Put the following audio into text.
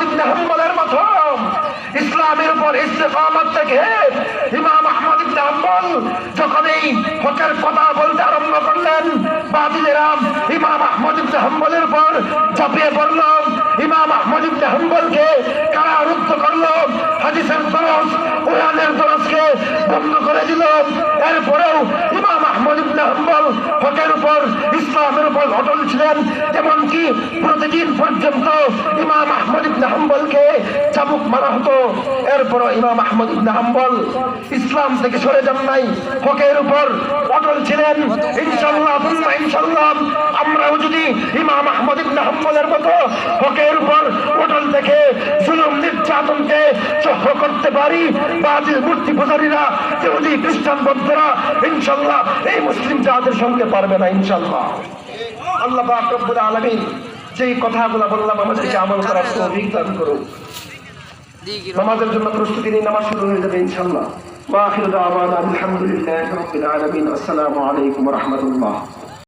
ইবনে হাম্বলের মতো ইসলামের উপর ইস্তেকামত থেকে ইমাম আহমদ ইবনে হাম্বল যখন এই হকের কথা বলতে আরম্ভ করলেন, বাতিলেরা ইমাম আহমদ ইবনে হাম্বলের উপর ঝাঁপিয়ে পড়ল, ইমাম আহমদ ইবনে হাম্বলকে কারারুদ্ধ করল, হাদিসের দরস কোরআনের দরসকে বন্ধ করে দিল। এরপরেও ইমাম আহমদ ইবনে হাম্বল হকের উপর ইসলামের উপর অটল ছিলেন। এমনকি প্রতিদিন পর্যন্ত ইমাম আহমদ ইবনে হাম্বলকে চাবুক মারা হতো। এরপরও ইমাম আহমদ ইবনে হাম্বল ইসলাম থেকে সরে যান নাই, হকের উপর অটল ছিলেন। ইনশাআল্লাহ ইনশাআল্লাহ আমরাও যদি ইমাম আহমদ ইবনে হাম্বলের মতো হকের উপর অটল থেকে জুলুম নির্যাতনকে সহ্য করতে পারি, বাতিল মূর্তি পূজারীরা ইহুদি খ্রিস্টান বৌদ্ধরা ইনশাআল্লাহ এই মুসলিম জাতির সঙ্গে পারবে না ইনশাআল্লাহ। আল্লাহ পাক রব্বুল আলামিন যেই কথাগুলো বললাম আমাদেরকে আমল করার তৌফিক দান করুন। নামাজের জন্য প্রস্তুতি নিয়ে নামাজ শুরু হয়ে যাবে ইনশাআল্লাহ। ওয়া আখিরু দাওয়ানা আলহামদুলিল্লাহি রাব্বিল আলামিন। আসসালামু আলাইকুম ওয়া রাহমাতুল্লাহ।